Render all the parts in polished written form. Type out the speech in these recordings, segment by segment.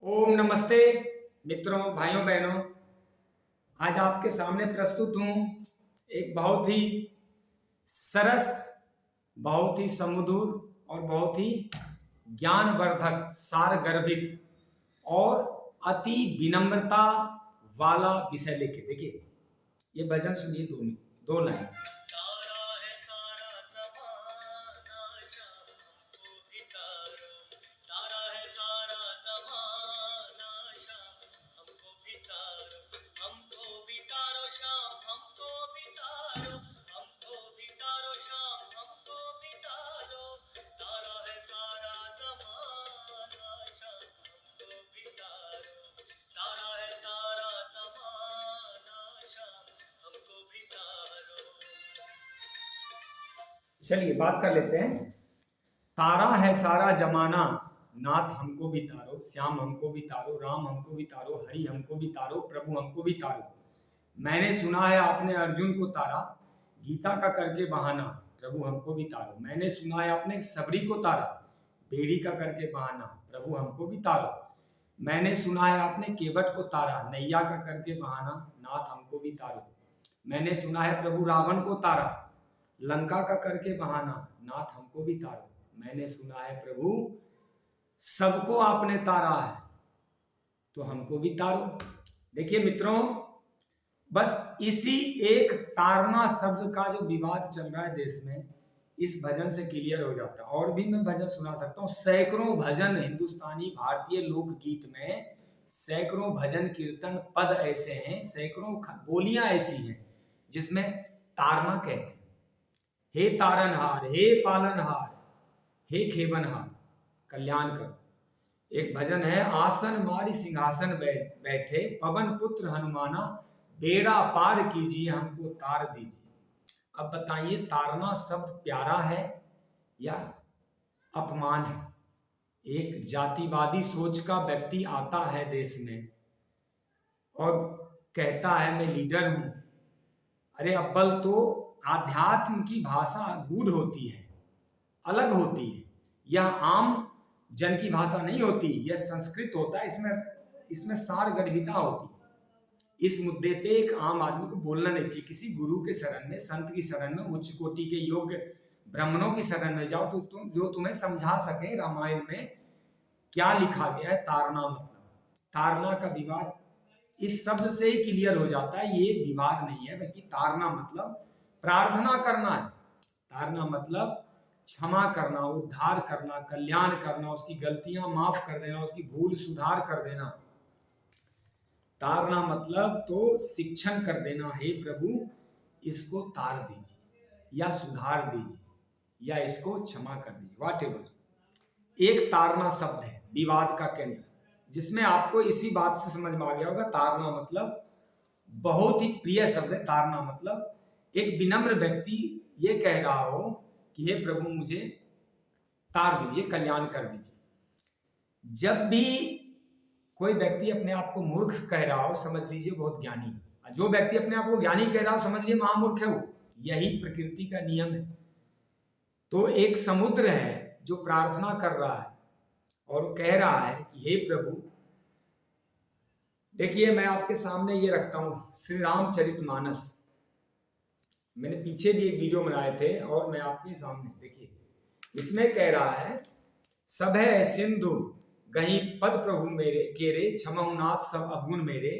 ओम नमस्ते मित्रों, भाइयों बहनों। आज आपके सामने प्रस्तुत हूं एक बहुत ही सरस, बहुत ही सुमधुर और बहुत ही ज्ञानवर्धक, सारगर्भित और अति विनम्रता वाला विषय लेके। देखिए, ये भजन सुनिए, दो लाइन। चलिए बात कर लेते हैं। तारा है सारा जमाना, नाथ हमको भी तारो, श्याम हमको भी तारो, राम हमको भी तारो, हरि हमको भी तारो, प्रभु हमको भी तारो। मैंने सुना है आपने अर्जुन को तारा, गीता का करके बहाना, प्रभु हमको भी तारो। मैंने सुना है आपने सबरी को तारा, बेड़ी का करके बहाना, प्रभु हमको भी तारो। मैंने सुना है आपने केवट को तारा, नैया का करके बहाना, नाथ हमको भी तारो। मैंने सुना है प्रभु रावण को तारा, लंका का करके बहाना, नाथ हमको भी तारो। मैंने सुना है प्रभु सबको आपने तारा है, तो हमको भी तारो। देखिए मित्रों, बस इसी एक तारना शब्द का जो विवाद चल रहा है देश में, इस भजन से क्लियर हो जाता है। और भी मैं भजन सुना सकता हूँ, सैकड़ों भजन हिंदुस्तानी भारतीय लोकगीत में, सैकड़ों भजन कीर्तन पद ऐसे हैं, सैकड़ों बोलियां ऐसी हैं जिसमें तारना कहते हैं। हे तारनहार, हे पालनहार, हे खेवनहार, कल्याण कर। एक भजन है, आसन मारी सिंहासन बैठे, पवन पुत्र हनुमाना, बेड़ा पार कीजिए हमको तार दीजिए। अब बताइए, तारना शब्द प्यारा है या अपमान है? एक जातिवादी सोच का व्यक्ति आता है देश में और कहता है मैं लीडर हूं। अरे अव्वल तो आध्यात्म की भाषा गूढ़ होती है, अलग होती है। यह आम जन की भाषा नहीं होती, यह संस्कृत होता है। इसमें सारगर्भिता होती है। इस मुद्दे पे एक आम आदमी को बोलना नहीं चाहिए। किसी गुरु के शरण में, संत की शरण में, उच्च कोटि के योग्य ब्राह्मणों की शरण में जाओ तो जो तुम्हें समझा सके रामायण में क्या लिखा गया है। तारना मतलब, तारना का विवाद इस शब्द से ही क्लियर हो जाता है। ये विवाद नहीं है, बल्कि तारना मतलब प्रार्थना करना है। तारना मतलब क्षमा करना, उद्धार करना, कल्याण करना, उसकी गलतियां माफ कर देना, उसकी भूल सुधार कर देना। तारना मतलब तो शिक्षण कर देना, हे प्रभु इसको तार दीजिए या सुधार दीजिए या इसको क्षमा कर दीजिए, व्हाटएवर। एक तारना शब्द है विवाद का केंद्र, जिसमें आपको इसी बात से समझ में आ गया होगा। तारना मतलब बहुत ही प्रिय शब्द है। तारना मतलब एक विनम्र व्यक्ति ये कह रहा हो कि हे प्रभु मुझे तार दीजिए, कल्याण कर दीजिए। जब भी कोई व्यक्ति अपने आप को मूर्ख कह रहा हो, समझ लीजिए बहुत ज्ञानी है। जो व्यक्ति अपने आप को ज्ञानी कह रहा हो, समझ लीजिए महामूर्ख है वो। यही प्रकृति का नियम है। तो एक समुद्र है जो प्रार्थना कर रहा है और कह रहा है कि हे प्रभु, देखिए मैं आपके सामने ये रखता हूं श्री रामचरितमानस। मैंने पीछे भी एक वीडियो बनाए थे और मैं आपके सामने, देखिए इसमें कह रहा है, सब है सिंधु गही पद प्रभु मेरे केरे, क्षमहुनाथ सब अवगुण मेरे,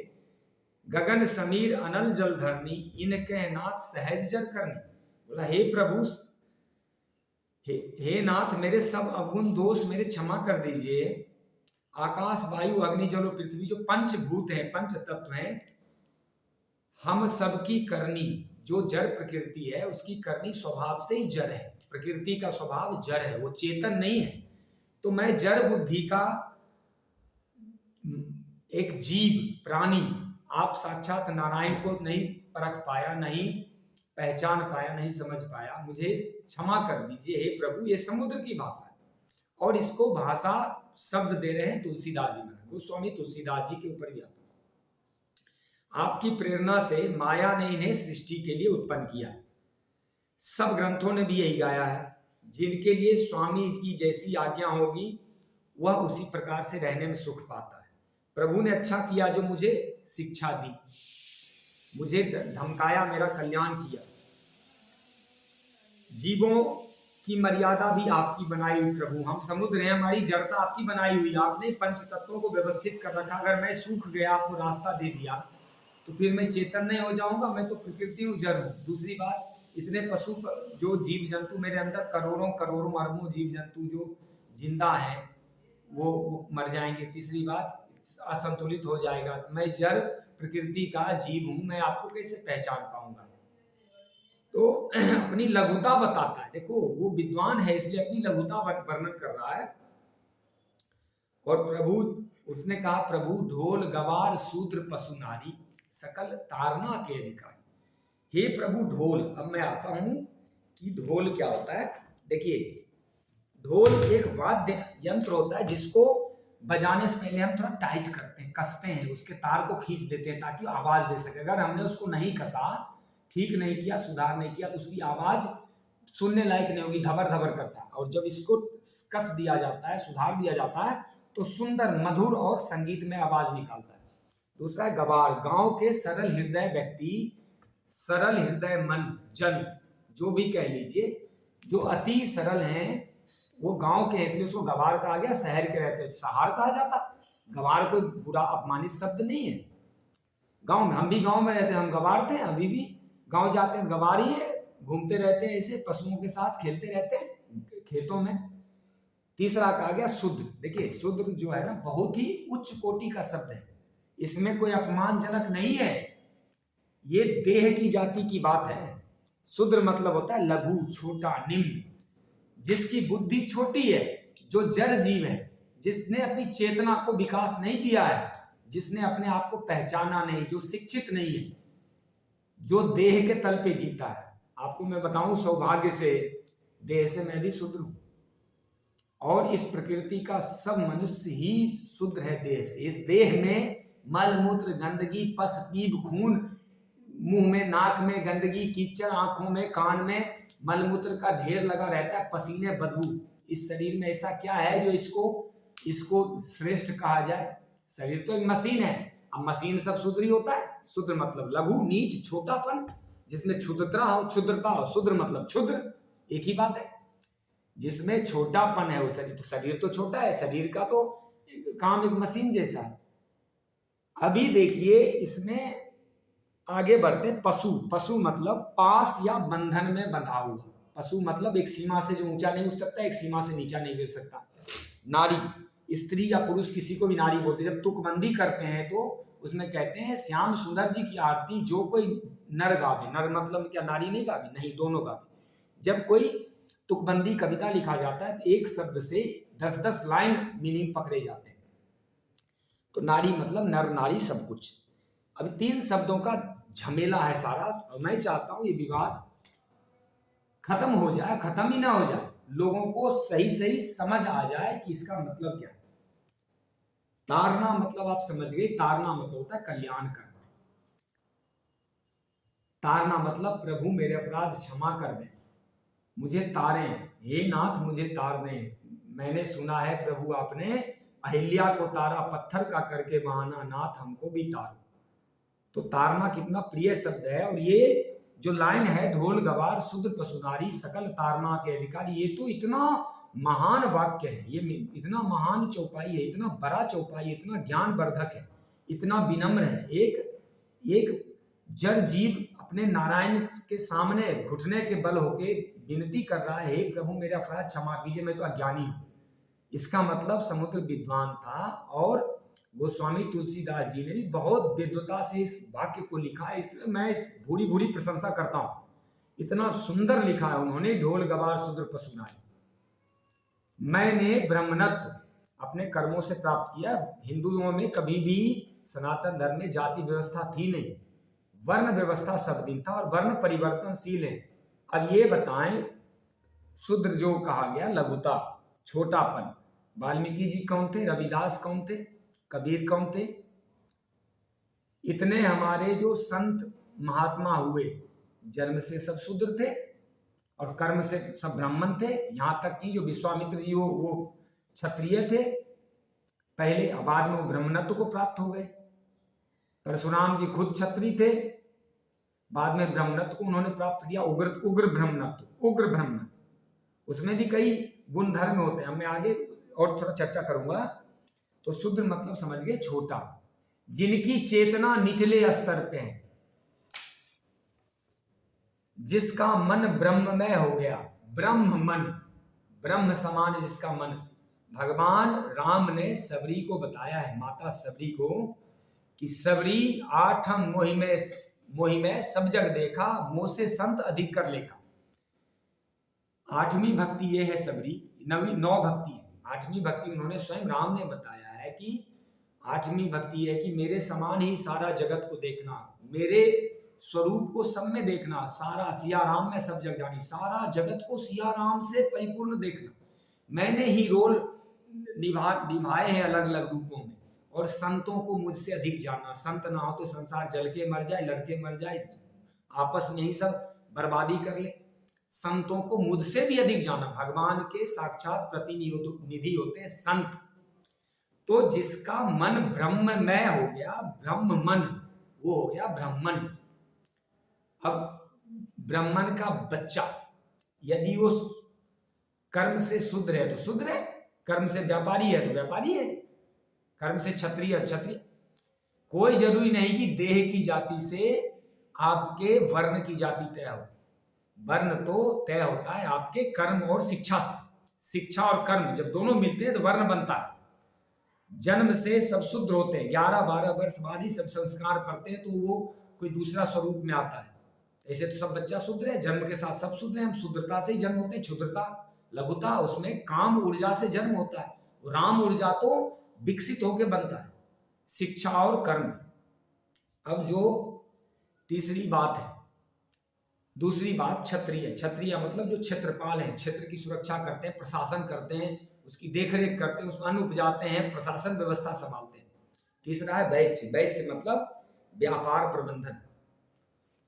गगन समीर अनल जल धरनी, इनके नाथ सहज जल करनी। बोला हे प्रभु, हे नाथ मेरे सब अवगुण दोष मेरे क्षमा कर दीजिए। आकाश वायु अग्नि जल और पृथ्वी जो पंचभूत हैं, पंच तत्व हैं, हम सबकी करनी, जो जड़ प्रकृति है उसकी करनी स्वभाव से ही जड़ है। प्रकृति का स्वभाव जड़ है, वो चेतन नहीं है। तो मैं जड़ बुद्धि का एक जीव प्राणी, आप साक्षात नारायण को नहीं परख पाया, नहीं पहचान पाया, नहीं समझ पाया, मुझे क्षमा कर दीजिए हे प्रभु। ये समुद्र की भाषा है और इसको भाषा शब्द दे रहे हैं तुलसीदास जी। गोस्वामी तुलसीदास जी के ऊपर भी आता है। आपकी प्रेरणा से माया ने इन्हें सृष्टि के लिए उत्पन्न किया। सब ग्रंथों ने भी यही गाया है, जिनके लिए स्वामी की जैसी आज्ञा होगी वह उसी प्रकार से रहने में सुख पाता है। प्रभु ने अच्छा किया जो मुझे शिक्षा दी, मुझे धमकाया, मेरा कल्याण किया। जीवों की मर्यादा भी आपकी बनाई हुई प्रभु, हम समुद्र हैं, हमारी जड़ता आपकी बनाई हुई, आपने पंच तत्वों को व्यवस्थित कर रखा। अगर मैं सूख गया, आपको रास्ता दे दिया, तो फिर मैं चेतन नहीं हो जाऊंगा? मैं तो प्रकृति हूँ, जड़ हूँ। दूसरी बात, इतने पशु जो जीव जंतु मेरे अंदर, करोड़ों करोड़ों अरबों जीव जंतु जो जिंदा है, वो मर जाएंगे। तीसरी बात, असंतुलित हो जाएगा। मैं जड़ प्रकृति का जीव हूं, मैं आपको कैसे पहचान पाऊंगा? तो अपनी लघुता बताता है। देखो, वो विद्वान है, इसलिए अपनी लघुता वर्णन कर रहा है। और प्रभु, उसने कहा, प्रभु ढोल गवार शूद्र पशु नारी सकल तारना के अधिकारी। हे प्रभु ढोल। अब मैं आता हूं कि ढोल क्या होता है। देखिए, ढोल एक वाद्य यंत्र होता है जिसको बजाने से पहले हम थोड़ा टाइट करते हैं, कसते हैं, उसके तार को खींच देते हैं ताकि आवाज दे सके। अगर हमने उसको नहीं कसा, ठीक नहीं किया, सुधार नहीं किया, तो उसकी आवाज सुनने लायक नहीं होगी, धबर धबर करता है। और जब इसको कस दिया जाता है, सुधार दिया जाता है, तो सुंदर, मधुर और संगीतमय आवाज निकालता है। दूसरा है गवार, गांव के सरल हृदय व्यक्ति, सरल हृदय मन जन, जो भी कह लीजिए, जो अति सरल हैं, वो गांव के हैं, इसलिए उसको गवार कहा गया। शहर के रहते हैं सहार कहा जाता। गवार कोई बुरा अपमानित शब्द नहीं है। गांव में, हम भी गांव में रहते हैं, हम गवार थे, अभी भी गांव जाते हैं, गवार ही है, घूमते रहते हैं, ऐसे पशुओं के साथ खेलते रहते हैं खेतों में। तीसरा कहा गया शुद्र। देखिए, शुद्र जो है ना, बहुत ही उच्च कोटि का शब्द है, इसमें कोई अपमानजनक नहीं है, ये देह की जाति की बात है। शुद्र मतलब होता है लघु, छोटा, निम्न, जिसकी बुद्धि छोटी है, जो जड़ जीव है, जिसने अपनी चेतना को विकास नहीं दिया है, जिसने अपने आप को पहचाना नहीं, जो शिक्षित नहीं है, जो देह के तल पे जीता है। आपको मैं बताऊं, सौभाग्य से देह से मैं भी शूद्र हूं, और इस प्रकृति का सब मनुष्य ही शूद्र है देह से। इस देह में मल मूत्र गंदगी, पस पीप खून, मुंह में नाक में गंदगी, कीचड़, आंखों में, कान में मलमूत्र का ढेर लगा रहता है, पसीने, बदबू। इस शरीर में ऐसा क्या है जो इसको श्रेष्ठ कहा जाए? शरीर तो एक मशीन है। अब मशीन सब शूद्र ही होता है। शूद्र मतलब लघु, नीच, छोटापन, जिसमें क्षुद्रता हो, शूद्र मतलब क्षुद्र, एक ही बात है। जिसमें छोटापन है वो शरीर, तो शरीर तो छोटा है, शरीर का तो काम एक मशीन जैसा है। अभी देखिए, इसमें आगे बढ़ते, पशु। पशु मतलब पास या बंधन में बंधा हुआ। पशु मतलब एक सीमा से जो ऊंचा नहीं उठ सकता, एक सीमा से नीचा नहीं गिर सकता। नारी, स्त्री या पुरुष किसी को भी नारी बोलते हैं। जब तुकबंदी करते हैं तो उसमें कहते हैं, श्याम सुंदर जी की आरती जो कोई नर गावे। नर मतलब क्या, नारी नहीं गावे? नहीं, दोनों गावे। जब कोई तुकबंदी कविता लिखा जाता है तो एक शब्द से 10-10 लाइन मीनिंग पकड़े जाते हैं। तो नारी मतलब नर नारी सब कुछ। अब 3 शब्दों का झमेला है सारा, और मैं चाहता हूं ये विवाद खत्म हो जाए, खत्म ही ना हो जाए, लोगों को सही सही समझ आ जाए कि इसका मतलब क्या है। तारना मतलब आप समझ गए, तारना मतलब होता है कल्याण करना। तारना मतलब प्रभु मेरे अपराध क्षमा कर दें, मुझे तारें, हे नाथ मुझे तार दें। मैंने सुना है प्रभु आपने अहिल्या को तारा, पत्थर का करके बहाना, नाथ हमको भी तारो। तो तारना कितना प्रिय शब्द है। और ये जो लाइन है, ढोल गवार शूद्र पशु नारी सकल तारना के अधिकारी, ये तो इतना महान वाक्य है, ये इतना महान चौपाई है, इतना बड़ा चौपाई, इतना ज्ञान वर्धक है, इतना विनम्र है। एक जड़ जीव अपने नारायण के सामने घुटने के बल होके विनती कर रहा है, हे प्रभु मेरे अपराध क्षमा कीजिए, मैं तो अज्ञानी हूं। इसका मतलब समुद्र विद्वान था, और गोस्वामी तुलसीदास जी ने भी बहुत विद्वता से इस वाक्य को लिखा है। इसमें मैं भूरी भूरी प्रशंसा करता हूं, इतना सुंदर लिखा है उन्होंने। ढोल गवार शूद्र पशु नारी, मैंने ब्रह्मणत्व अपने कर्मों से प्राप्त किया। हिंदुओं में कभी भी सनातन धर्म में जाति व्यवस्था थी नहीं, वर्ण व्यवस्था सब दिन था, और वर्ण परिवर्तनशील है। अब ये बताएं, शूद्र जो कहा गया, लघुता, छोटापन, वाल्मीकि जी कौन थे? रविदास कौन थे? कबीर कौन थे? इतने हमारे जो संत महात्मा हुए, जन्म से सब शूद्र थे और कर्म से सब ब्राह्मण थे। यहां तक कि जो विश्वामित्र जी वो क्षत्रिय थे, पहले, बाद में वो ब्रह्मणत्व को प्राप्त हो गए। परशुराम जी खुद क्षत्रिय थे, बाद में ब्रह्मणत्व को उन्होंने प्राप्त किया, उग्र ब्रह्मणत्व, उग्र ब्रह्म। उसमें भी कई गुण धर्म होते हैं, मैं आगे और थोड़ा चर्चा करूंगा। तो शूद्र मतलब समझ गए छोटा, जिनकी चेतना निचले स्तर पे है, जिसका मन ब्रह्ममय हो गया, ब्रह्म मन, ब्रह्म समान जिसका मन। भगवान राम ने सबरी को बताया है, माता सबरी को, कि सबरी आठम मोहि में सब जग देखा, मोह से संत अधिक कर लेखा। आठवीं भक्ति ये है सबरी, नौ भक्ति है। आठवीं भक्ति उन्होंने स्वयं राम ने बताया है कि आठवीं भक्ति है कि मेरे समान ही सारा जगत को देखना, मेरे स्वरूप को सब में देखना, सारा सिया राम में सब जग जानी, सारा जगत को सिया राम से परिपूर्ण देखना। मैंने ही रोल निभाए हैं अलग अलग रूपों में, और संतों को मुझसे अधिक जानना। संत ना हो तो संसार जल के मर जाए, लड़के मर जाए, आपस में ही सब बर्बादी कर ले। संतों को मुझसे भी अधिक जाना, भगवान के साक्षात प्रतिनिधि होते हैं संत। तो जिसका मन ब्रह्ममय हो गया, ब्रह्म मन, वो हो गया ब्राह्मण। अब ब्राह्मण का बच्चा यदि वो कर्म से शूद्र है तो शूद्र है, कर्म से व्यापारी है तो व्यापारी है, कर्म से क्षत्रिय है क्षत्रिय। कोई जरूरी नहीं कि देह की जाति से आपके वर्ण की जाति तय हो। वर्ण तो तय होता है आपके कर्म और शिक्षा से। शिक्षा और कर्म जब दोनों मिलते हैं तो वर्ण बनता है। जन्म से सब शुद्र होते हैं, 11-12 वर्ष बाद ही सब संस्कार करते हैं, तो वो कोई दूसरा स्वरूप में आता है। ऐसे तो सब बच्चा शुद्र है, जन्म के साथ सब शुद्र है। हम शुद्रता से ही जन्म होते हैं, क्षुद्रता लघुता, उसमें काम ऊर्जा से जन्म होता है, राम ऊर्जा तो विकसित होकर बनता है, शिक्षा और कर्म। अब जो तीसरी बात है, दूसरी बात क्षत्रिय। क्षत्रिय मतलब जो क्षेत्रपाल है, क्षेत्र की सुरक्षा करते हैं, प्रशासन करते हैं, उसकी देखरेख करते हैं, उसमें अन्न उपजाते हैं, प्रशासन व्यवस्था संभालते हैं। तीसरा है वैश्य। वैश्य मतलब व्यापार प्रबंधन,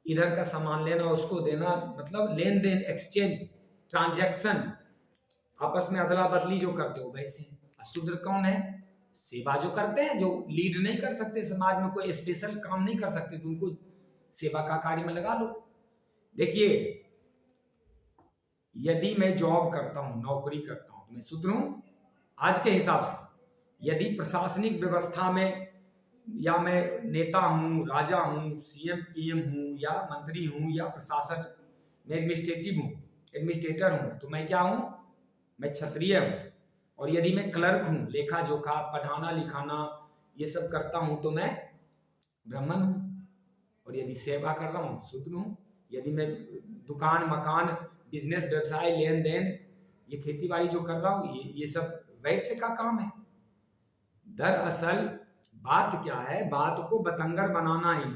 इधर का सामान लेना उसको देना, मतलब लेन देन, एक्सचेंज, ट्रांजैक्शन, आपस में अदला बदली जो करते हो वैसे। शूद्र कौन है? सेवा जो करते हैं, जो लीड नहीं कर सकते समाज में, कोई स्पेशल काम नहीं कर सकते, तो उनको सेवा का कार्य में लगा लो। देखिए, यदि मैं जॉब करता हूं, नौकरी करता हूं, तो मैं शूद्र हूं आज के हिसाब से। यदि प्रशासनिक व्यवस्था में, या मैं नेता हूं, राजा हूं, सीएम पीएम हूं, या मंत्री हूं, या प्रशासन में एडमिनिस्ट्रेटर हूं, तो मैं क्या हूं? मैं क्षत्रिय हूं। और यदि मैं क्लर्क हूं, लेखा जोखा, पढ़ाना लिखाना ये सब करता हूं, तो मैं ब्राह्मण हूं। और यदि सेवा कर रहा हूं, शूद्र हूं। यदि मैं दुकान मकान, बिजनेस, व्यवसाय, लेन देन, ये खेती बाड़ी जो कर रहा हूं, ये सब वैश्य का काम है। दरअसल बात क्या है? बात को बतंगर बनाना ही,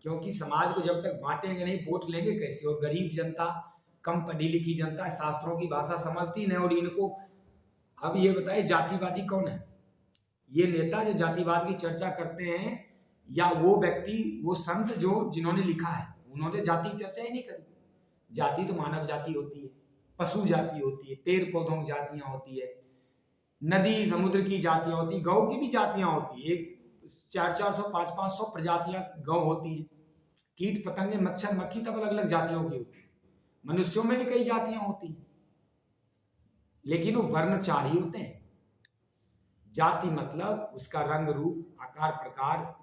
क्योंकि समाज को जब तक बांटेंगे नहीं, वोट लेंगे कैसे? और गरीब जनता, कम पढ़ी लिखी जनता, शास्त्रों की भाषा समझती नहीं, और इनको अब ये बताइए जातिवादी कौन है? ये नेता जो जातिवाद की चर्चा करते हैं, या वो व्यक्ति, वो संत जो जिन्होंने लिखा है, उन्होंने जाति की चर्चा ही नहीं करी। जाति तो मानव जाति होती है, पशु जाति होती है, पेड़ पौधों की जातियां होती है, नदी समुद्र की जातियां होती है, गौ की भी जातियां होती है। एक 400-400, 500-500 प्रजातियां गौ होती है। कीट पतंगे, मच्छर मक्खी तब अलग अलग जातियों की होती है। मनुष्यों में भी कई जातियां होती हैं, लेकिन वो वर्ण 4 ही होते हैं। जाति मतलब उसका रंग रूप, आकार प्रकार,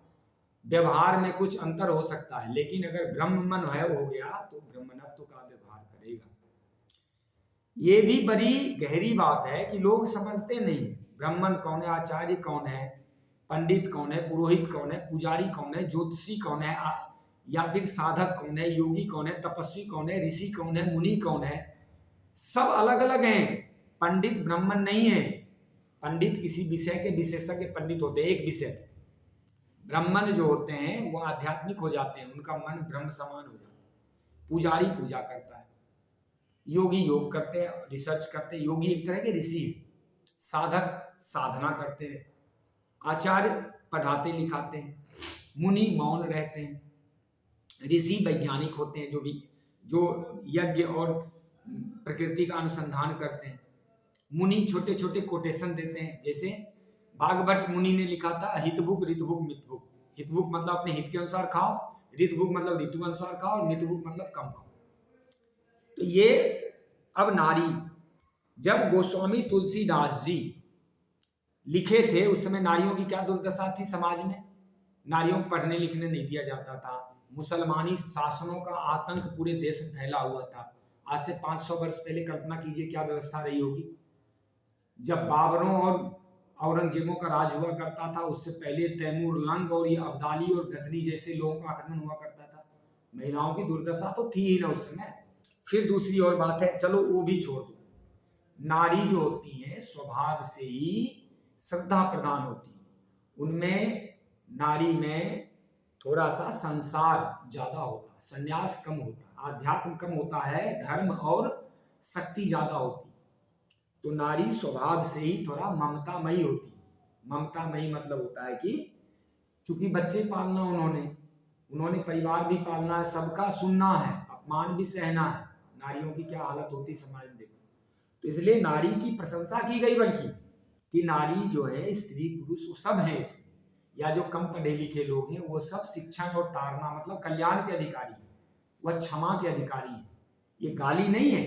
व्यवहार में कुछ अंतर हो सकता है, लेकिन अगर ब्रह्म मन है हो गया तो ब्रह्मणत्व का व्यवहार करेगा। ये भी बड़ी गहरी बात है कि लोग समझते नहीं। ब्राह्मण कौन है, आचार्य कौन है, पंडित कौन है, पुरोहित कौन है, पुजारी कौन है, ज्योतिषी कौन है, या फिर साधक कौन है, योगी कौन है, तपस्वी कौन है, ऋषि कौन है, मुनि कौन है, सब अलग अलग हैं। पंडित ब्राह्मण नहीं है। पंडित किसी विषय के विशेषज्ञ पंडित होते हैं, एक विषय। ब्राह्मण जो होते हैं वो आध्यात्मिक हो जाते हैं, उनका मन ब्रह्म समान हो जाता है। पुजारी पूजा करता है, योगी योग करते हैं, रिसर्च करते हैं, योगी एक तरह के ऋषि हैं। साधक साधना करते हैं, आचार्य पढ़ाते लिखाते हैं, मुनि मौन रहते हैं, ऋषि वैज्ञानिक होते हैं, जो यज्ञ और प्रकृति का अनुसंधान करते हैं, मुनि छोटे छोटे कोटेशन देते हैं। जैसे भागवत मुनि ने लिखा था, हितभुक ऋतभुक मितभुक। हितभुक मतलब अपने हित के अनुसार खाओ, ऋतभुक मतलब ऋतु के अनुसार खाओ, और मितभुक मतलब कम खाओ। तो ये अब नारी, जब गोस्वामी तुलसीदास जी लिखे थे उस समय नारियों की क्या दुर्दशा थी समाज में। नारियों को पढ़ने लिखने नहीं दिया जाता था, मुसलमानी शासनों का आतंक पूरे देश में फैला हुआ था। आज से 500 वर्ष पहले कल्पना कीजिए क्या व्यवस्था रही होगी। जब बाबरों और औरंगजेबों का राज हुआ करता था, उससे पहले तैमूर लंग और ये अब्दाली और गजनी जैसे लोगों का आक्रमण हुआ करता था। महिलाओं की दुर्दशा तो थी ही ना उस समय। फिर दूसरी और बात है, चलो वो भी छोड़ दो, नारी जो होती है स्वभाव से ही श्रद्धा प्रधान होती है। उनमें नारी में थोड़ा सा संसार ज्यादा होता है, संन्यास कम होता है, आध्यात्म कम होता है, धर्म और शक्ति ज्यादा होती है। तो नारी स्वभाव से ही थोड़ा ममतामयी होती है। ममतामयी मतलब होता है कि चूंकि बच्चे पालना उन्होंने परिवार भी पालना है, सबका सुनना है, अपमान भी सहना है। नारियों की क्या हालत होती है समाज में देखो। तो इसलिए नारी की प्रशंसा की गई, बल्कि कि नारी जो है, स्त्री पुरुष वो सब है इसमें, या जो कम पढ़े लिखे लोग हैं वो सब शिक्षण और तारणा मतलब कल्याण के अधिकारी है, वह क्षमा के अधिकारी है। ये गाली नहीं है।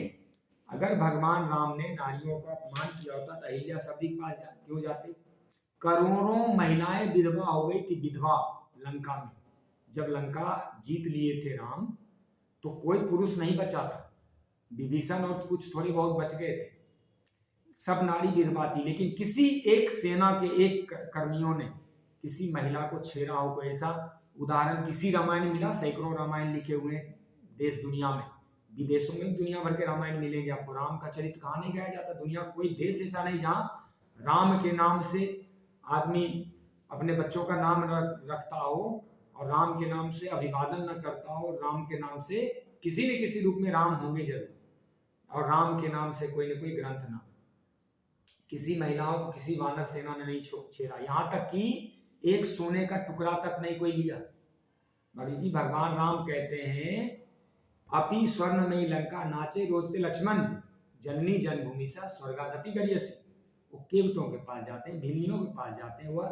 अगर भगवान राम ने नारियों का अपमान किया होता तो अहिल्या सभी के पास क्यों जाते। करोड़ों महिलाएं विधवा हो गई थी, विधवा लंका में। जब लंका जीत लिए थे राम, तो कोई पुरुष नहीं बचा था, विभीषण और कुछ थोड़े बहुत बच गए थे, सब नारी विधवा थी। लेकिन किसी एक सेना के एक कर्मियों ने किसी महिला को छेड़ा हो, कोई ऐसा उदाहरण किसी रामायण में मिला। सैकड़ों रामायण लिखे हुए हैं देश दुनिया में, विदेशों में दुनिया भर के रामायण मिलेंगे आपको। राम का चरित्र कहाँ नहीं गाया जाता। दुनिया कोई देश ऐसा नहीं जहां राम के नाम से आदमी अपने बच्चों का नाम रखता हो और राम के नाम से अभिवादन न करता हो। राम के नाम से किसी न किसी रूप में राम होंगे जरूर, और राम के नाम से कोई न कोई ग्रंथ ना। किसी महिलाओं को किसी वानर सेना ने नहीं छेड़ा, यहां तक कि एक सोने का टुकड़ा तक नहीं कोई लिया। बल्कि भगवान राम कहते हैं, अपि स्वर्ण में लंका नाचे रोजते लक्ष्मण, जननी जन्मभूमि सा स्वर्गादपि गरियसी। वो केवटों के पास जाते हैं, भिल्लियों के पास जाते हैं, वह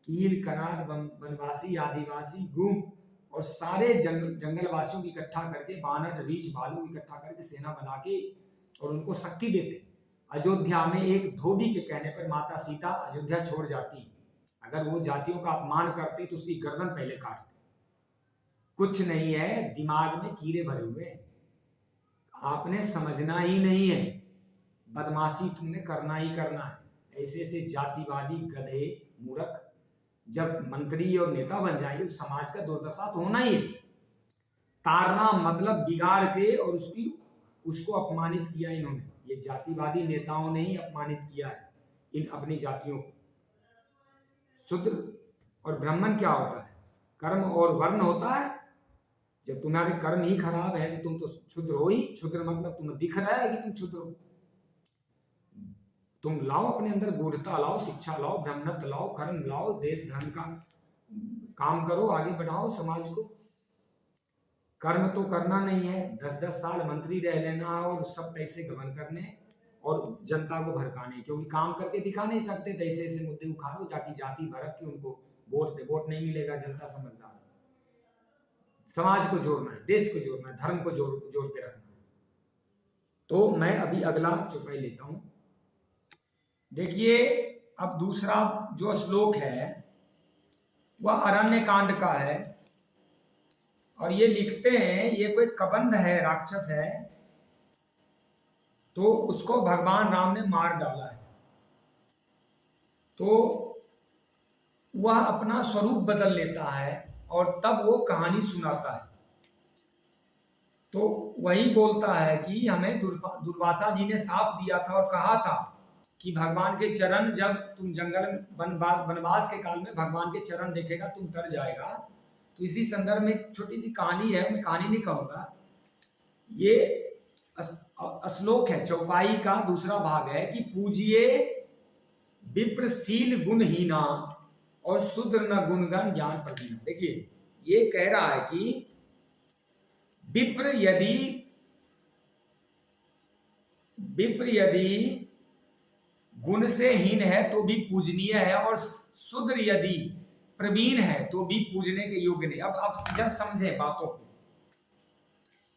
कील करार वनवासी आदिवासी गुम और सारे जंगलवासियों की इकट्ठा करके, बानर रीछ भालू इकट्ठा करके सेना बना के और उनको शक्ति देते। अयोध्या में एक धोबी के कहने पर माता सीता अयोध्या छोड़ जाती। अगर वो जातियों का अपमान करते तो उसकी गर्दन पहले काटते। कुछ नहीं है, दिमाग में कीड़े भरे हुए हैं, आपने समझना ही नहीं है, बदमाशी तुमने करना ही करना है। ऐसे ऐसे जातिवादी गधे मूर्ख जब मंत्री और नेता बन जाएंगे तो समाज का दुर्दशा तो होना ही है। तारना मतलब बिगाड़ के और उसको अपमानित किया इन्होंने। ये जातिवादी नेताओं ने ही अपमानित किया है इन अपनी जातियों को। शूद्र और ब्राह्मण क्या होता है, कर्म और वर्ण होता है। जब तुम्हारे कर्म ही खराब है तो तुम तो क्षुद्र हो ही। क्षुद्र मतलब तुम्हें दिख रहा है कि तुम क्षुद्र हो। तुम लाओ अपने अंदर गूढ़ता लाओ, शिक्षा लाओ, ब्रह्मत्व लाओ, कर्म लाओ, देश धर्म का काम करो, आगे बढ़ाओ समाज को। कर्म तो करना नहीं है, 10-10 साल मंत्री रह लेना और सब पैसे गबन करने और जनता को भड़काने, क्योंकि काम करके दिखा नहीं सकते। तो ऐसे ऐसे मुद्दे उखाड़ो जाकि जाति भड़क के उनको वोट दे। वोट नहीं मिलेगा, जनता समझदार। समाज को जोड़ना है, देश को जोड़ना है, धर्म को जोड़ के रखना है। तो मैं अभी अगला चौपाई लेता हूं। देखिए, अब दूसरा जो श्लोक है वह अरण्य कांड का है, और ये लिखते हैं, ये कोई कबंध है, राक्षस है, तो उसको भगवान राम ने मार डाला है। तो वह अपना स्वरूप बदल लेता है और तब वो कहानी सुनाता है। तो वही बोलता है कि हमें दुर्वासा जी ने साफ दिया था और कहा था कि भगवान के चरण, जब तुम जंगल वनवास के काल में भगवान के चरण देखेगा तुम तर जाएगा। तो इसी संदर्भ में छोटी सी कहानी है, मैं कहानी नहीं कहूंगा, ये श्लोक है, चौपाई का दूसरा भाग है कि पूजिए विप्रशील गुणहीना और शूद्र न गुणगण ज्ञान प्रवीण। देखिए, ये कह रहा है कि विप्र यदि गुण से हीन है तो भी पूजनीय है, और शूद्र यदि प्रवीण है तो भी पूजने के योग्य नहीं। अब आप जब समझे बातों को,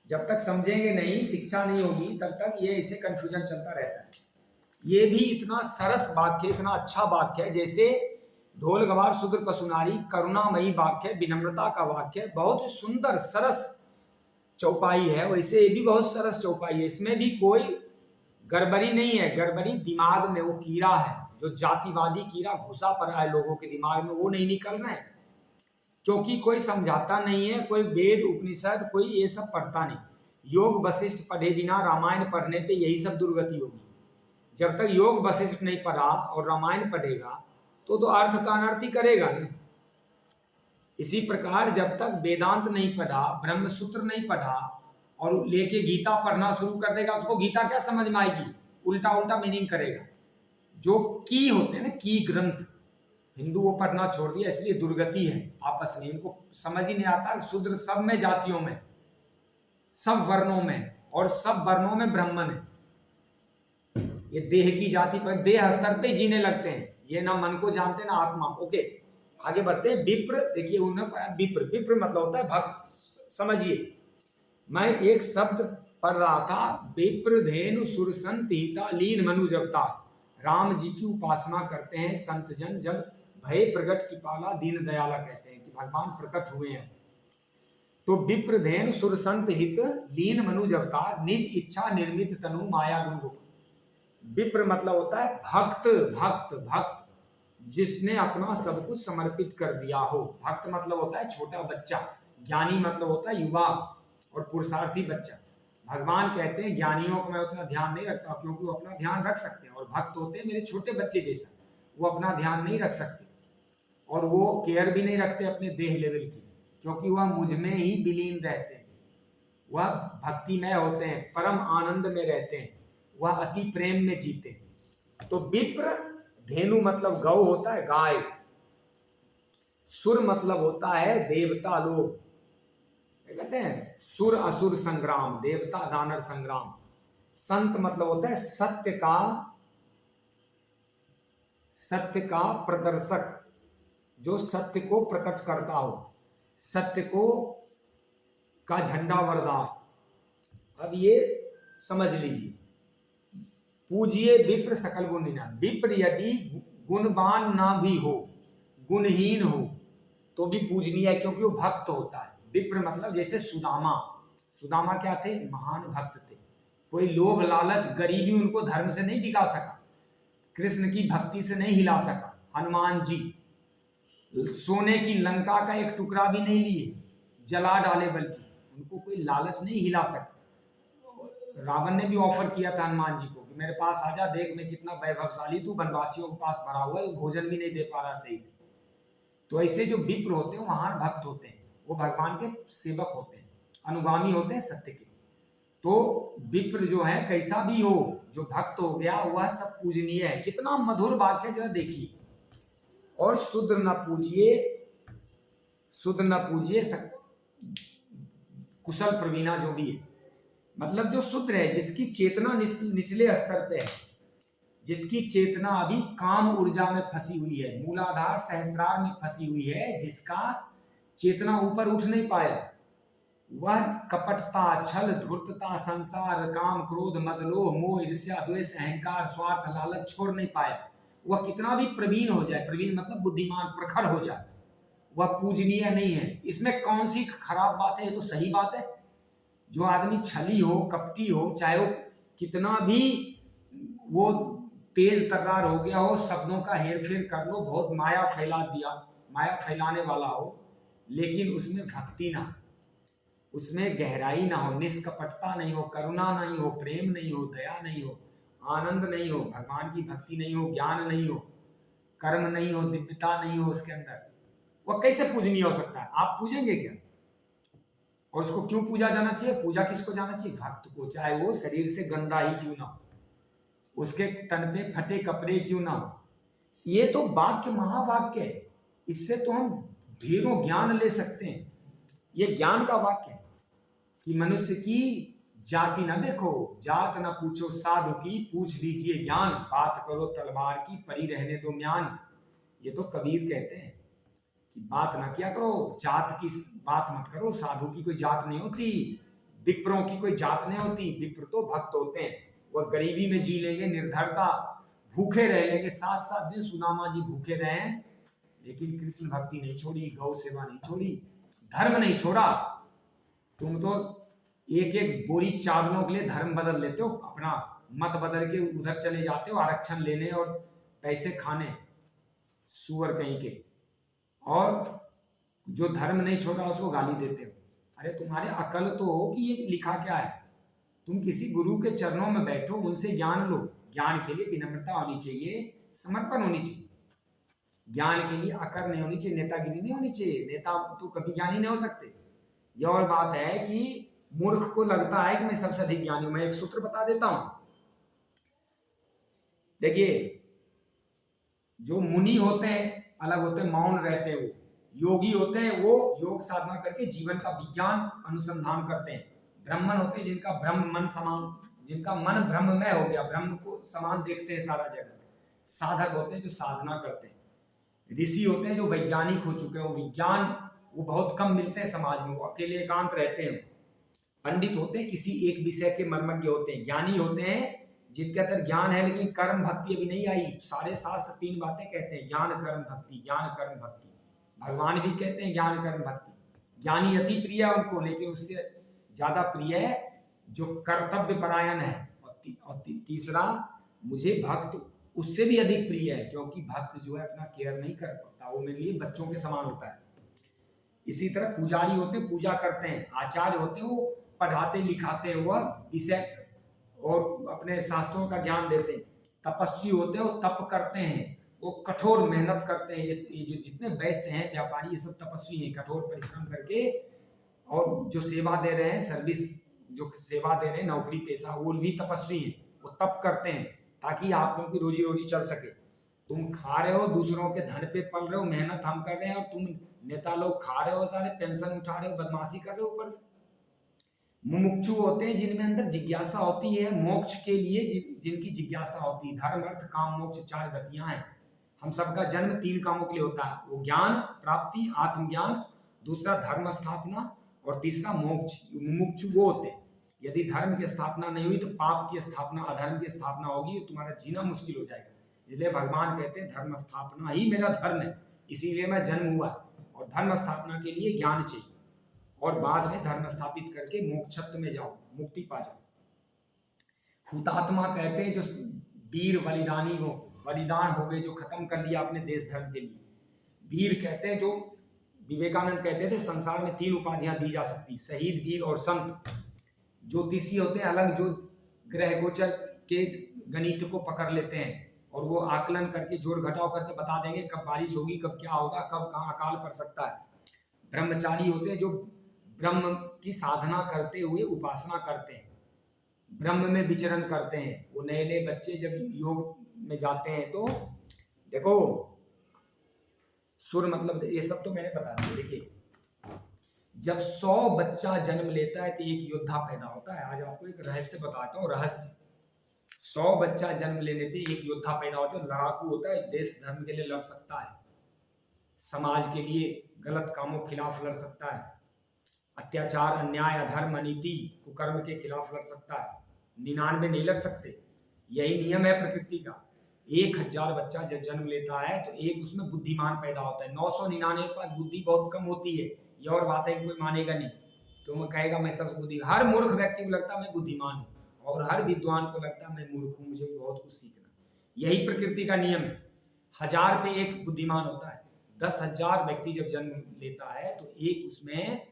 जब तक समझेंगे नहीं, शिक्षा नहीं होगी, तब तक ये इसे कंफ्यूजन चलता रहता है। ये भी इतना सरस वाक्य, इतना अच्छा वाक्य है, जैसे ढोल गवार शूद्र पशुनारी, करुणामयी वाक्य, विनम्रता का वाक्य, बहुत सुंदर सरस चौपाई है, वैसे ये भी बहुत सरस चौपाई है। इसमें भी कोई गड़बड़ी नहीं है। गड़बड़ी दिमाग में, वो कीड़ा है जो जातिवादी कीड़ा घुसा पड़ा है लोगों के दिमाग में, वो नहीं निकलना है, क्योंकि कोई समझाता नहीं है, कोई वेद उपनिषद कोई ये सब पढ़ता नहीं। योग वशिष्ठ पढ़े बिना रामायण पढ़ने पे यही सब दुर्गति होगी। जब तक योग वशिष्ठ नहीं पढ़ा और रामायण पढ़ेगा तो अर्थ का अनर्थ ही करेगा नहीं। इसी प्रकार जब तक वेदांत नहीं पढ़ा, ब्रह्म सूत्र नहीं पढ़ा और लेके गीता पढ़ना शुरू कर देगा, उसको गीता क्या समझ में आएगी, उल्टा उल्टा मीनिंग करेगा। जो की होते हैं ना, की ग्रंथ, हिंदू वो पढ़ना छोड़ दिया, इसलिए दुर्गति है आपस में। इनको समझ ही नहीं आता शूद्र सब में, जातियों में, सब वर्णों में, और सब वर्णों में ब्राह्मण है। ये देह की जाति पर, देह स्तर पे जीने लगते हैं, ये ना मन को जानते ना आत्मा। ओके, आगे बढ़ते हैं। विप्र, देखिए उन्हें विप्र, विप्र मतलब होता है भक्त। समझिए, मैं एक शब्द पढ़ रहा था, विप्र धेनु सुरसंत हिता लीन मनुज अवतार। राम जी की उपासना करते हैं संत जन, जब भय प्रगट की पाला दीन दयाला कहते हैं कि भगवान प्रकट हुए हैं। तो विप्र धेनु सुरसंत हित लीन मनुज अवतार, निज इच्छा निर्मित तनु माया गुण गोपाल। विप्र मतलब होता है भक्त, भक्त भक्त जिसने अपना सब कुछ समर्पित कर दिया हो। भक्त मतलब होता है छोटा बच्चा, ज्ञानी मतलब होता है युवा और पुरुषार्थी बच्चा। भगवान कहते हैं ज्ञानियों को मैं उतना ध्यान नहीं रखता, क्योंकि वो अपना ध्यान रख सकते हैं, और भक्त होते हैं मेरे छोटे बच्चे जैसा, वो अपना ध्यान नहीं रख सकते और वो केयर भी नहीं रखते अपने देह लेवल की, क्योंकि वह मुझ में ही विलीन रहते हैं, वह भक्तिमय होते हैं, परम आनंद में रहते हैं, वह अति प्रेम में जीते हैं। तो विप्र, धेनु मतलब गौ होता है, गाय। सुर मतलब होता है देवता लोग, कहते हैं सुर असुर संग्राम, देवता दानव संग्राम। संत मतलब होता है सत्य का प्रदर्शक, जो सत्य को प्रकट करता हो, सत्य को का झंडा वरदान। अब ये समझ लीजिए, पूजिए विप्र सकल गुण निधान। विप्र यदि गुणवान ना भी हो, गुणहीन हो, तो भी पूजनीय है, क्योंकि वो भक्त होता है। विप्र मतलब जैसे सुदामा, सुदामा क्या थे, महान भक्त थे। कोई लोभ लालच गरीबी उनको धर्म से नहीं टिका सका, कृष्ण की भक्ति से नहीं हिला सका। हनुमान जी सोने की लंका का एक टुकड़ा भी नहीं लिए, जला डाले, बल्कि उनको कोई लालच नहीं हिला सका। रावण ने भी ऑफर किया था हनुमान जी को कि मेरे पास आजा, देख मैं कितना वैभवशाली, तू वनवासियों के पास भरा हुआ है, भोजन भी नहीं दे पा रहा सही से। तो ऐसे जो विप्र होते हैं, महान भक्त होते हैं, वो भगवान के सेवक होते हैं, अनुगामी होते हैं सत्य के। तो विप्र जो है कैसा भी हो, जो भक्त हो गया, वह सब पूजनीय है। कितना मधुर वाक्य, जरा देखिए। और शूद्र न पूजिए, शूद्र न पूजिए कुशल प्रवीणा, जो भी है, मतलब जो शूद्र है, जिसकी चेतना निचले स्तर पे है, जिसकी चेतना अभी काम ऊर्जा में फंसी हुई है, मूलाधार सहस्त्रार में फंसी हुई है, जिसका चेतना ऊपर उठ नहीं पाया, वह कपटता, छल, धूर्तता, संसार, काम, क्रोध, मद, लोभ, मोह, ईर्ष्या, द्वेष, अहंकार, स्वार्थ, लालच छोड़ नहीं पाया, वह कितना भी प्रवीण हो जाए, प्रवीण मतलब बुद्धिमान, प्रखर हो जाए, वह पूजनीय नहीं है। इसमें कौन सी खराब बात है, ये तो सही बात है। जो आदमी छली हो, कपटी हो, चाहे वो कितना भी वो तेज तर्रार हो गया हो, शब्दों का हेरफेर कर लो, बहुत माया फैला दिया, माया फैलाने वाला हो, लेकिन उसमें भक्ति ना, उसमें गहराई ना हो, निष्कपटता नहीं हो, करुणा नहीं हो, प्रेम नहीं हो, दया नहीं हो, आनंद नहीं हो, भगवान की भक्ति नहीं हो, ज्ञान नहीं हो, कर्म नहीं हो, दिव्यता नहीं हो उसके अंदर, वह कैसे पूजनीय हो सकता है? आप पूजेंगे क्या? और उसको क्यों पूजा जाना चाहिए? पूजा किसको जाना चाहिए? भक्त को, चाहे वो शरीर से गंदा ही क्यों ना हो, उसके तन पे फटे कपड़े क्यों ना हो। ये तो वाक्य महावाक्य है, इससे तो हम ढेरों ज्ञान ले सकते हैं। ये ज्ञान का वाक्य है कि मनुष्य की जाति न देखो, जात न पूछो साधु की, पूछ लीजिए ज्ञान, बात करो तलवार की, परी रहने दो म्यान। ये तो कबीर कहते हैं कि बात ना किया करो, जात की बात मत करो, साधु की कोई जात नहीं होती, विप्रों की कोई जात नहीं होती, विप्र तो भक्त होते हैं। वह गरीबी में जी लेंगे, निर्धरता, भूखे रह लेंगे, 7-7 दिन सुदामा जी भूखे रहे, लेकिन कृष्ण भक्ति नहीं छोड़ी, गौ सेवा नहीं छोड़ी, धर्म नहीं छोड़ा। तुम तो एक एक बोरी चावलों के लिए धर्म बदल लेते हो, अपना मत बदल के उधर चले जाते हो आरक्षण लेने और पैसे खाने, सुअर कहीं के। और जो धर्म नहीं छोड़ा उसको गाली देते हो। अरे तुम्हारे अकल तो हो कि ये लिखा क्या है। तुम किसी गुरु के चरणों में बैठो, उनसे ज्ञान लो। ज्ञान के लिए विनम्रता होनी चाहिए, समर्पण होनी चाहिए। ज्ञान के लिए अकड़ नहीं होनी चाहिए, नेतागिरी नहीं होनी चाहिए। नेता तो कभी ज्ञानी नहीं हो सकते। यह और बात है कि मूर्ख को लगता है कि मैं सबसे अधिक ज्ञानी हूं। मैं एक सूत्र बता देता हूं। देखिए, जो मुनि होते हैं अलग होते हैं, मौन रहते हैं। वो योगी होते हैं, वो योग साधना करके जीवन का विज्ञान अनुसंधान करते हैं। ब्राह्मण होते हैं जिनका ब्रह्म मन समान, जिनका मन ब्रह्ममय हो गया, ब्रह्म को समान देखते हैं सारा जगत। साधक होते हैं जो साधना करते हैं। ऋषि होते हैं जो वैज्ञानिक हो चुके हैं। विज्ञान वो बहुत कम मिलते हैं समाज में, वो अकेले एकांत रहते हैं। पंडित होते हैं किसी एक विषय के मर्मज्ञ होते हैं। ज्ञानी होते हैं जिनके अंदर ज्ञान है लेकिन कर्म भक्ति अभी नहीं आई। सारे शास्त्र 3 बातें कहते हैं, ज्ञान कर्म भक्ति, ज्ञान कर्म भक्ति। भगवान भी कहते हैं ज्ञान कर्म भक्ति। ज्ञानी अति प्रिय है उनको, लेकिन उससे ज्यादा प्रिय है जो कर्तव्य परायण है। और तीसरा, मुझे भक्त उससे भी अधिक प्रिय है, क्योंकि भक्त जो है अपना केयर नहीं कर पाता, वो मेरे लिए बच्चों के समान होता है। इसी तरह पुजारी होते हैं, पूजा करते हैं। आचार्य होते हैं, वो पढ़ाते लिखाते हैं, वह विषय और अपने शास्त्रों का ज्ञान देते हैं। तपस्वी होते हैं, वो तप करते हैं, वो कठोर मेहनत करते हैं। ये जो जितने वैश्य हैं, व्यापारी, ये सब तपस्वी हैं, कठोर परिश्रम करके। और जो सेवा दे रहे हैं, सर्विस जो सेवा दे रहे हैं, नौकरी पेशा, वो भी तपस्वी हैं, वो तप करते हैं ताकि आप लोगों की रोजी रोटी चल सके। तुम खा रहे हो, दूसरों के धन पे पल रहे हो, मेहनत हम कर रहे हैं, और तुम नेता लोग खा रहे हो, सारे पेंशन उठा रहे हो, बदमाशी कर रहे हो ऊपर से। मुमुक्षु होते हैं जिनमें अंदर जिज्ञासा होती है मोक्ष के लिए, जिनकी जिज्ञासा होती है। धर्म अर्थ काम मोक्ष 4 गतियां हैं। हम सबका जन्म 3 कामों के लिए होता है, वो ज्ञान प्राप्ति, आत्मज्ञान, दूसरा धर्म स्थापना, और तीसरा मोक्ष। मुमुक्षु वो होते हैं, यदि धर्म की स्थापना नहीं हुई तो पाप की स्थापना, अधर्म की स्थापना होगी, तुम्हारा जीना मुश्किल हो जाएगा। इसलिए भगवान कहते हैं धर्म स्थापना ही मेरा धर्म है, इसीलिए मैं जन्म हुआ। और धर्म स्थापना के लिए ज्ञान चाहिए, और बाद में धर्म स्थापित करके मोक्षत्व में जाओ, मुक्ति पा जाओ। हुतात्मा कहते हैं जो वीर बलिदानी हो, बलिदान हो गए, जो खत्म कर लिया अपने देश धर्म के लिए। वीर कहते हैं जो, विवेकानंद कहते थे संसार में 3 उपाधियां दी जा सकती, शहीद, वीर और संत। ज्योतिषी होते हैं अलग, जो ग्रह गोचर के गणित को पकड़ लेते हैं और वो आकलन करके जोड़ घटाव करके बता देंगे कब बारिश होगी, कब क्या होगा, कब कहाँ अकाल पड़ सकता है। ब्रह्मचारी होते हैं जो ब्रह्म की साधना करते हुए उपासना करते हैं, ब्रह्म में विचरण करते हैं। वो नए नए बच्चे जब योग में जाते हैं तो देखो, सुर मतलब ये सब तो मैंने बता दिया। देखिए, जब 100 बच्चा जन्म लेता है तो एक योद्धा पैदा होता है। आज आपको एक रहस्य बताता हूँ, रहस्य। 100 बच्चा जन्म लेने पे एक योद्धा पैदा होता है, लड़ाकू होता है, देश धर्म के लिए लड़ सकता है, समाज के लिए गलत कामों के खिलाफ लड़ सकता है, अत्याचार, अन्याय, अधर्म, अनीति, कुकर्म के खिलाफ लड़ सकता है। 99 नहीं लड़ सकते, यही नियम है प्रकृति का। 1000 बच्चा जब जन्म लेता है तो एक उसमें बुद्धिमान पैदा होता है। 999 के पास बुद्धि बहुत कम होती है। ये और बात है कि कोई मानेगा नहीं, तो मैं कहेगा मैं सब बुद्धि। हर मूर्ख व्यक्ति को लगता है मैं बुद्धिमान हूँ, और हर विद्वान को लगता है मैं मूर्ख हूँ, मुझे बहुत कुछ सीखना। यही प्रकृति का नियम है। 1000 पे एक बुद्धिमान होता है। 10,000 व्यक्ति जब जन्म लेता है तो एक उसमें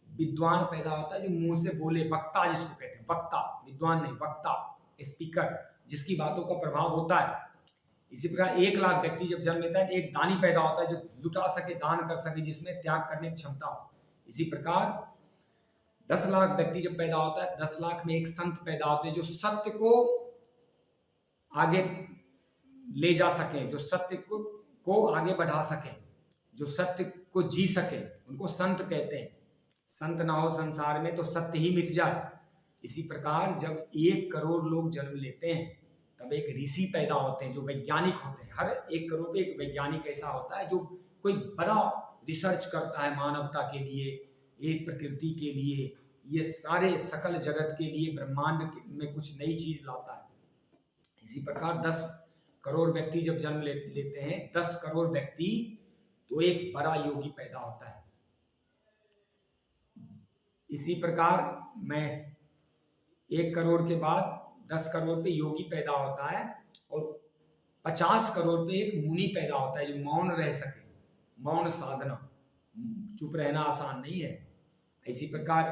विद्वान पैदा होता है, जो मुंह से बोले, वक्ता जिसको कहते हैं, वक्ता, विद्वान नहीं, वक्ता, स्पीकर, जिसकी बातों का प्रभाव होता है। इसी प्रकार 1 लाख व्यक्ति जब जन्म लेता है तो एक दानी पैदा होता है, जो लुटा सके, दान कर सके, जिसमें त्याग करने की क्षमता हो। इसी प्रकार 10 लाख व्यक्ति जब पैदा होता है, 10 लाख में एक संत पैदा होते हैं, जो सत्य को आगे ले जा सके, जो सत्य को आगे बढ़ा सके, जो सत्य को जी सके, उनको संत कहते हैं। संत ना हो संसार में तो सत्य ही मिट जाए। इसी प्रकार जब 1 करोड़ लोग जन्म लेते हैं तब एक ऋषि पैदा होते हैं जो वैज्ञानिक होते हैं। हर 1 करोड़ पे एक वैज्ञानिक ऐसा होता है जो कोई बड़ा रिसर्च करता है मानवता के लिए, एक प्रकृति के लिए, ये सारे सकल जगत के लिए, ब्रह्मांड में कुछ नई चीज लाता है। इसी प्रकार 10 करोड़ व्यक्ति जब जन्म लेते हैं, 10 करोड़ व्यक्ति, तो एक बड़ा योगी पैदा होता है। इसी प्रकार मैं 1 करोड़ के बाद 10 करोड़ पे योगी पैदा होता है और 50 करोड़ पे एक मुनि पैदा होता है जो मौन रह सके, मौन साधना, चुप रहना आसान नहीं है। इसी प्रकार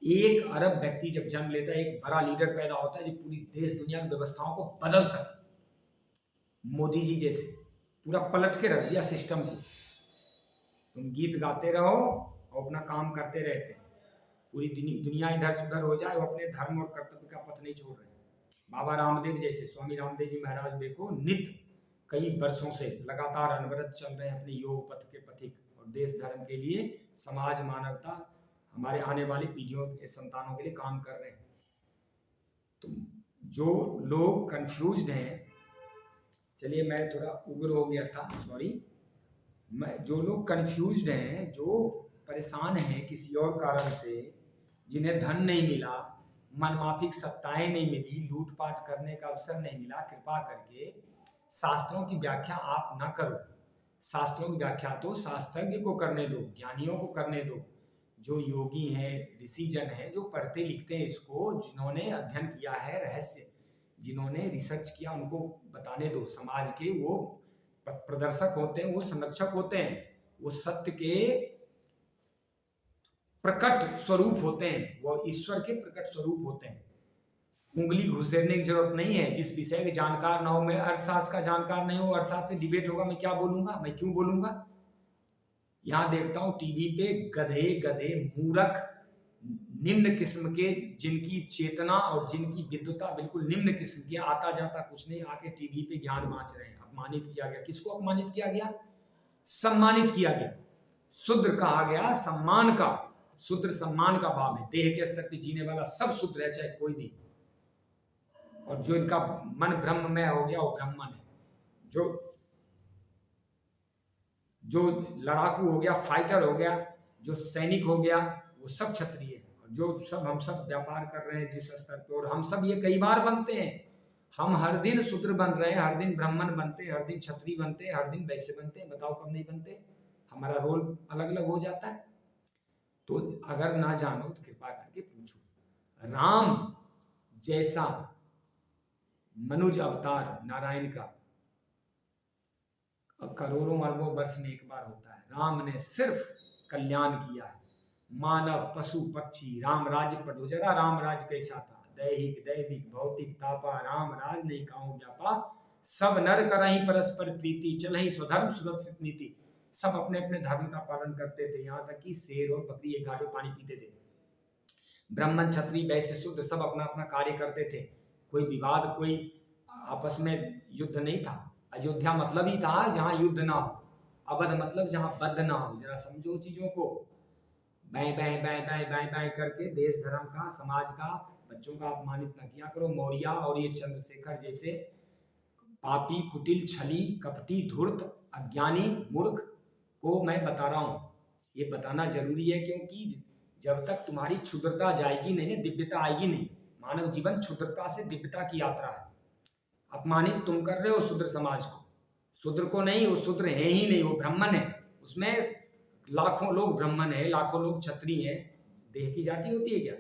1 अरब व्यक्ति जब जन्म लेता है, एक बड़ा लीडर पैदा होता है जो पूरी देश दुनिया की व्यवस्थाओं को बदल सके। मोदी जी जैसे पूरा पलट के रख दिया सिस्टम को। तुम गीत गाते रहो और अपना काम करते रहते, पूरी दुनिया इधर से उधर हो जाए, वो अपने धर्म और कर्तव्य का पथ नहीं छोड़ रहे। बाबा रामदेव जैसे, स्वामी रामदेव जी महाराज देखो, नित्य कई वर्षों से लगातार अनवरत चल रहे हैं अपने योग पथ के पथिक, और देश धर्म के लिए, समाज, मानवता, हमारे आने वाली पीढ़ियों के संतानों के लिए काम कर रहे हैं। तो जो लोग कंफ्यूज्ड हैं, चलिए मैं थोड़ा उग्र हो गया था, सॉरी, जो लोग कंफ्यूज्ड हैं, जो परेशान हैं किसी और कारण से, जिन्हें धन नहीं मिला, मनमाफिक सत्ताएं नहीं मिली, लूटपाट करने का अवसर नहीं मिला, कृपा करके शास्त्रों की व्याख्या आप ना करो। शास्त्रों की व्याख्या तो शास्त्रज्ञ को करने दो, ज्ञानियों को करने दो, जो योगी हैं, ऋषिजन हैं, जो पढ़ते लिखते हैं इसको, जिन्होंने अध्ययन किया है रहस्य, जिन्होंने रिसर्च किया, उनको बताने दो। समाज के वो प्रदर्शक होते हैं, वो संरक्षक होते हैं, वो सत्य के प्रकट स्वरूप होते हैं, वो ईश्वर के प्रकट स्वरूप होते हैं। उंगली घुसेरने की जरूरत नहीं है। जिस विषय के जानकार ना हो, मैं अर्थशास्त्र का जानकार नहीं हूं, अर्थशास्त्र में डिबेट होगा, मैं क्या बोलूंगा, मैं क्यों बोलूंगा। यहां देखता हूं टीवी पे गधे गधे मूर्ख, निम्न किस्म के, जिनकी चेतना और जिनकी विद्वता बिल्कुल निम्न किस्म की, आता जाता कुछ नहीं, आके टीवी पे ज्ञान बांट रहे हैं। अपमानित किया गया, किसको अपमानित किया गया? सम्मानित किया गया। शूद्र कहा गया सम्मान का, शूद्र सम्मान का भाव है। देह के स्तर पे जीने वाला सब शूद्र है, चाहे कोई भी। और जो इनका मन ब्रह्म में हो गया वो ब्राह्मण है। जो लड़ाकू हो गया, फाइटर हो गया, जो सैनिक हो गया, वो सब क्षत्रिय है। और जो सब हम सब व्यापार कर रहे हैं जिस स्तर पे, और हम सब ये कई बार बनते हैं, हम हर दिन शूद्र बन रहे हैं, हर दिन ब्राह्मण बनते हैं, हर दिन क्षत्रिय बनते हैं, हर दिन वैश्य बनते हैं। बताओ कब नहीं बनते? हमारा रोल अलग अलग हो जाता है। तो अगर ना जानो तो कृपा करके पूछो। राम जैसा मनुज अवतार नारायण का करोड़ों अरबों वर्ष में एक बार होता है। राम ने सिर्फ कल्याण किया है, मानव, पशु, पक्षी, राम राज्य पर। जरा राम राज कैसा था? दैहिक दैविक भौतिक तापा, राम राज नहीं काहू व्यापा, सब नर करहि परस्पर प्रीति, चलहि स्वधर्म सुरक्षित नीति। सब अपने अपने धर्म का पालन करते थे, यहाँ तक कि शेर और बकरी एक घाट में पानी पीते थे। ब्राह्मण, क्षत्रिय, वैश्य, शूद्र सब अपना अपना कार्य करते थे। कोई विवाद, कोई आपस में युद्ध नहीं था। अयोध्या मतलब ही था जहां युद्ध ना हो, अवध मतलब जहां बद्ध ना हो। जरा समझो चीजों को। बाएं बाएं बाएं बाएं बाएं बाएं करके देश धर्म का, समाज का, बच्चों का अपमानित न किया करो। मौर्य और ये चंद्रशेखर जैसे पापी, कुटिल, छली, कपटी, धूर्त, अज्ञानी, मूर्ख को मैं बता रहा हूं। ये बताना जरूरी है, क्योंकि जब तक तुम्हारी क्षुद्रता जाएगी नहीं ना, दिव्यता आएगी नहीं। मानव जीवन क्षुद्रता से दिव्यता की यात्रा है। अपमानित तुम कर रहे हो शूद्र समाज को, शूद्र को नहीं, वो शूद्र है ही नहीं, वो ब्राह्मण है। उसमें लाखों लोग ब्राह्मण है, लाखों लोग क्षत्रिय है। देह की जाति होती है क्या?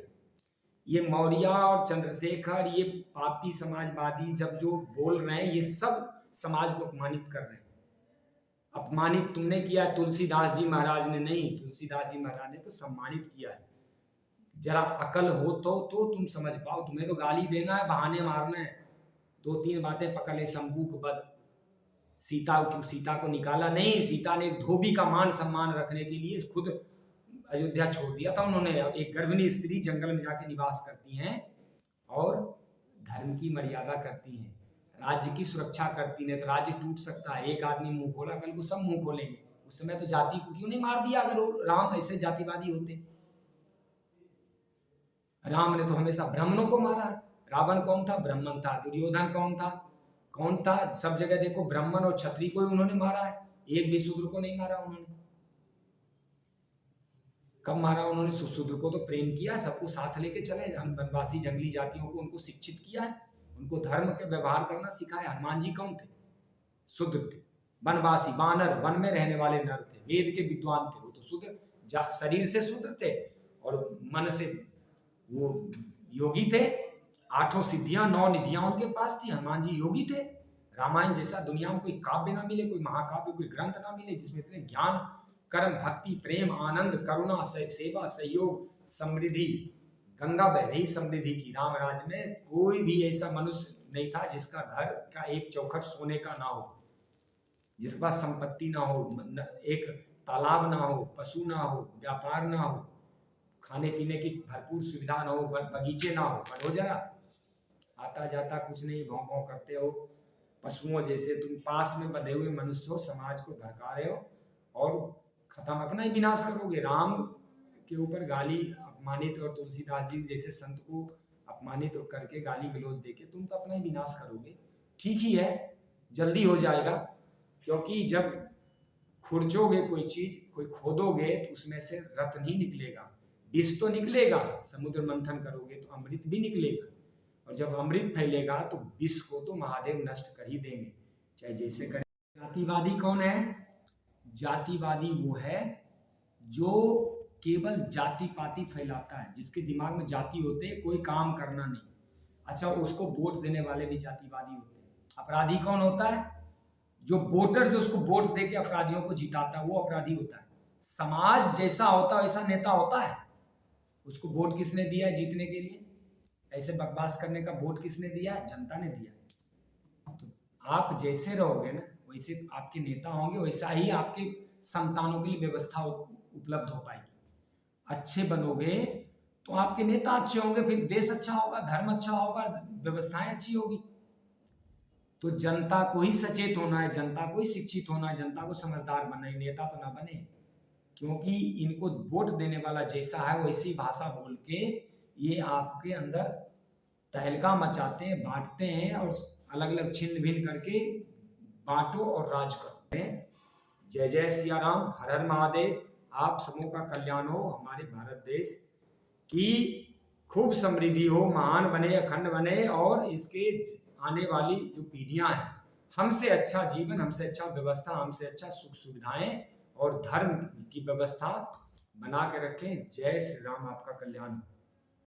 ये मौर्य और चंद्रशेखर, ये पापी समाजवादी जब जो बोल रहे हैं, ये सब समाज को अपमानित कर रहे हैं। अपमानित तुमने किया, तुलसीदास जी महाराज ने नहीं। तुलसीदास जी महाराज ने तो सम्मानित किया है। जरा अकल हो तो तुम समझ पाओ। तुम्हें तो गाली देना है, बहाने मारना है, 2-3 बातें पकड़ ले। शंभू को बद, सीता को निकाला नहीं। सीता ने धोबी का मान सम्मान रखने के लिए खुद अयोध्या छोड़ दिया था उन्होंने। एक गर्भिणी स्त्री जंगल में जाके निवास करती हैं और धर्म की मर्यादा करती हैं, राज्य की सुरक्षा करती हैं। तो राज्य टूट सकता है। एक आदमी मुंह खोला, कल को सब मुंह खोलेंगे। उस समय तो जाति को क्यों नहीं मार दिया? अगर राम ऐसे जातिवादी होते। राम ने तो हमेशा ब्राह्मणों को मारा है। रावण कौन था? ब्राह्मण था। दुर्योधन कौन था? कौन था? सब जगह देखो ब्राह्मण और क्षत्रिय को ही उन्होंने मारा है, एक भी शूद्र को नहीं मारा उन्होंने। कब मारा उन्होंने? शूद्र को तो प्रेम किया, सबको साथ लेके चले, वनवासी जंगली जातियों को उनको शिक्षित किया है, उनको धर्म के व्यवहार करना सिखाया। हनुमान जी कौन थे? शूद्र थे, वनवासी, वानर, वन में रहने वाले नर थे, वेद के विद्वान थे, वो तो शूद्र, शरीर से शूद्र थे और मन से वो योगी थे। 8 सिद्धियां 9 निधियां उनके पास थी। हनुमान जी योगी थे। रामायण जैसा दुनिया में कोई काव्य ना मिले, कोई महाकाव्य, कोई ग्रंथ ना मिले जिसमें इतने ज्ञान, कर्म, भक्ति, प्रेम, आनंद, करुणा, सेवा, सहयोग, समृद्धि, गंगा बह रही समृद्धि की। राम राज्य में कोई भी ऐसा मनुष्य नहीं था जिसका घर का एक चौखट सोने का ना हो, जिसके पास संपत्ति ना हो, एक तालाब ना हो, पशु ना हो, व्यापार ना हो, खाने पीने की भरपूर सुविधा ना हो, बगीचे ना हो। पढ़ो जरा, आता जाता कुछ नहीं, भौं भौं करते हो पशुओं जैसे। तुम पास में बंधे हुए मनुष्य हो, समाज को भड़का रहे हो और खत्म, अपना ही विनाश करोगे। राम के ऊपर गाली, अपमानित, और तुलसीदास जी जैसे संत को अपमानित करके गाली गलौज देके तुम तो अपना ही विनाश करोगे। ठीक ही है, जल्दी हो जाएगा, क्योंकि जब खुरचोगे कोई चीज, कोई खोदोगे तो उसमें से रत्न ही निकलेगा, विष तो निकलेगा। समुद्र मंथन करोगे तो अमृत भी निकलेगा, और जब अमृत फैलेगा तो विष को तो महादेव नष्ट कर ही देंगे, चाहे जैसे करें। जातिवादी कौन है? जातिवादी वो है जो केवल जाति पाति फैलाता है, जिसके दिमाग में जाति होते हैं, कोई काम करना नहीं। अच्छा, उसको वोट देने वाले भी जातिवादी होते हैं। अपराधी कौन होता है? जो वोटर, जो उसको वोट देके अपराधियों को जिताता है, वो अपराधी होता है। समाज जैसा होता है वैसा नेता होता है। उसको वोट किसने दिया है जीतने के लिए? ऐसे बकवास करने का वोट किसने दिया? जनता ने दिया। तो आप जैसे रहोगे ना, वैसे आपके नेता होंगे, वैसा ही आपके संतानों के लिए व्यवस्था उपलब्ध हो पाएगी। अच्छे बनोगे तो आपके नेता अच्छे होंगे, फिर देश अच्छा होगा, धर्म अच्छा होगा, व्यवस्थाएं अच्छी होगी। तो जनता को ही सचेत होना है, जनता को ही शिक्षित होना है, जनता को समझदार बनना है, नेता तो ना बने। क्योंकि इनको वोट देने वाला जैसा है वैसी भाषा बोल के ये आपके अंदर तहलका मचाते हैं, बांटते हैं, और अलग अलग छिन्न भिन्न करके बांटो और राज करते हैं। जय जय सिया राम, हर हर महादेव। आप सबों का कल्याण हो, हमारे भारत देश की खूब समृद्धि हो, महान बने, अखंड बने, और इसके आने वाली जो पीढ़ियां हैं, हमसे अच्छा जीवन, हमसे अच्छा व्यवस्था, हमसे अच्छा सुख सुविधाएं और धर्म की व्यवस्था बना के रखें। जय श्री राम, आपका कल्याण।